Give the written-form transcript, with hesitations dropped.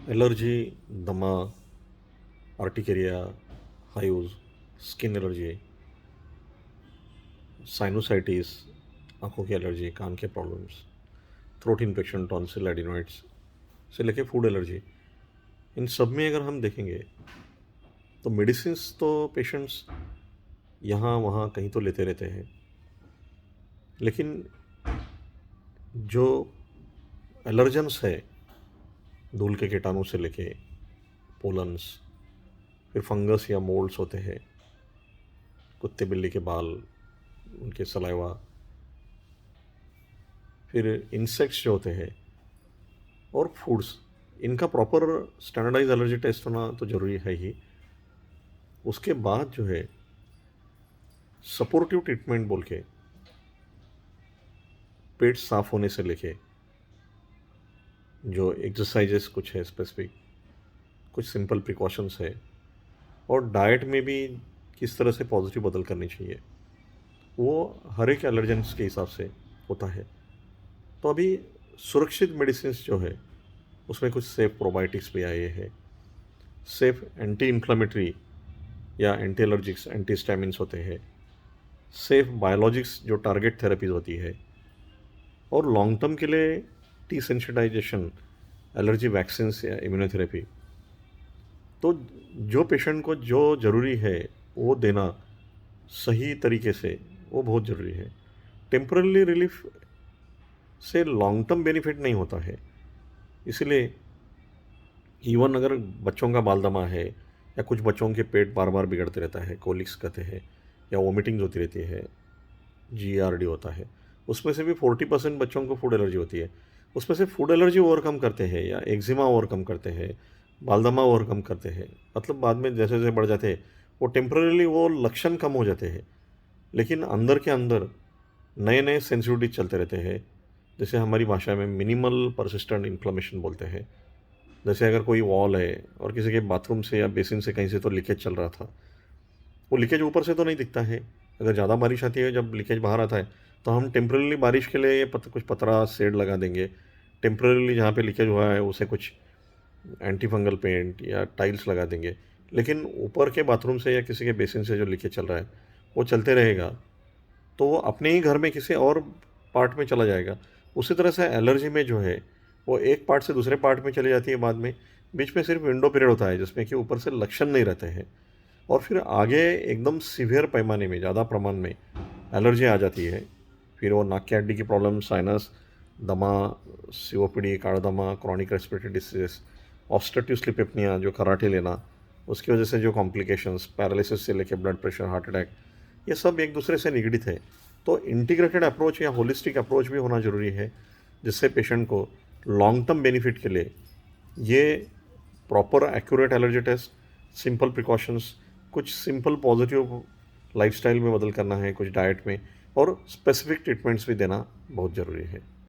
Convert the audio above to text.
Allergy, दमा, urticaria, hives, skin allergy, sinusitis, आँखों की एलर्जी, कान के problems, throat infection, tonsil, adenoids से लेके फूड एलर्जी, इन सब में अगर हम देखेंगे तो मेडिसिन्स तो पेशेंट्स यहाँ वहाँ कहीं तो लेते रहते हैं, लेकिन जो एलर्जेंस है, धूल के कीटाणु से लेके पोलन्स, फिर फंगस या मोल्ड्स होते हैं, कुत्ते बिल्ली के बाल, उनके सलाइवा, फिर इंसेक्ट्स जो होते हैं और फूड्स, इनका प्रॉपर स्टैंडर्डाइज एलर्जी टेस्ट होना तो ज़रूरी है ही। उसके बाद जो है सपोर्टिव ट्रीटमेंट बोल के, पेट साफ होने से लेके जो एक्सरसाइजेस कुछ है स्पेसिफिक, कुछ सिंपल प्रिकॉशंस है, और डाइट में भी किस तरह से पॉजिटिव बदल करनी चाहिए, वो हर एक एलर्जेंस के हिसाब से होता है। तो अभी सुरक्षित मेडिसिन जो है उसमें कुछ सेफ प्रोबायोटिक्स भी आए हैं, सेफ एंटी इन्फ्लेमेटरी या एंटी एलर्जिक्स, एंटी स्टैमिन्स होते हैं, सेफ बायोलॉजिक्स जो टारगेट थेरेपीज होती है, और लॉन्ग टर्म के लिए टी सेंसिटाइजेशन, एलर्जी वैक्सीन या इम्यूनोथेरेपी। तो जो पेशेंट को जो ज़रूरी है वो देना सही तरीके से, वो बहुत ज़रूरी है। टेम्पररी रिलीफ से लॉन्ग टर्म बेनिफिट नहीं होता है, इसलिए इवन अगर बच्चों का बाल दमा है या कुछ बच्चों के पेट बार बार बिगड़ते रहता है, कोलिक्स कहते हैं, या वोमिटिंग्स होती रहती है, GERD होता है, उसमें से भी 40% बच्चों को फूड एलर्जी होती है। उसमें से फूड एलर्जी ओवरकम करते हैं या एक्जिमा ओवरकम करते हैं, बालदमा ओवरकम करते हैं, मतलब बाद में जैसे जैसे बढ़ जाते हैं वो टेम्पररीली वो लक्षण कम हो जाते हैं, लेकिन अंदर के अंदर नए नए सेंसिटिविटी चलते रहते हैं। जैसे हमारी भाषा में मिनिमल परसिस्टेंट इन्फ्लेमेशन बोलते हैं। जैसे अगर कोई वॉल है और किसी के बाथरूम से या बेसिन से कहीं से तो लीकेज चल रहा था, वो लीकेज ऊपर से तो नहीं दिखता है। अगर ज़्यादा बारिश आती है, जब लीकेज बाहर आता है, तो हम टेम्पररीली बारिश के लिए कुछ पतरा शेड लगा देंगे, टेम्पररीली जहाँ पे लीकेज हुआ है उसे कुछ एंटी फंगल पेंट या टाइल्स लगा देंगे। लेकिन ऊपर के बाथरूम से या किसी के बेसिन से जो लीकेज चल रहा है वो चलते रहेगा, तो वो अपने ही घर में किसी और पार्ट में चला जाएगा। उसी तरह से एलर्जी में जो है वो एक पार्ट से दूसरे पार्ट में चली जाती है, बाद में बीच में सिर्फ विंडो पीरियड होता है जिसमें कि ऊपर से लक्षण नहीं रहते हैं, और फिर आगे एकदम सीवियर पैमाने में, ज़्यादा प्रमाण में एलर्जी आ जाती है। फिर वो नाक की हड्डी की प्रॉब्लम, साइनस, दमा, COPD, काड़ा दमा, chronic respiratory diseases, obstructive sleep apnoea जो कराटे लेना, उसकी वजह से जो कॉम्प्लिकेशंस, पैरालिसिस से लेकर ब्लड प्रेशर, हार्ट अटैक, ये सब एक दूसरे से निगड़ित है। तो इंटीग्रेटेड अप्रोच या होलिस्टिक अप्रोच भी होना ज़रूरी है, जिससे पेशेंट को लॉन्ग टर्म बेनिफिट के लिए ये proper accurate allergy test, simple precautions, कुछ सिंपल पॉजिटिव लाइफस्टाइल में बदल करना है, कुछ डाइट में, और स्पेसिफिक ट्रीटमेंट्स भी देना बहुत ज़रूरी है।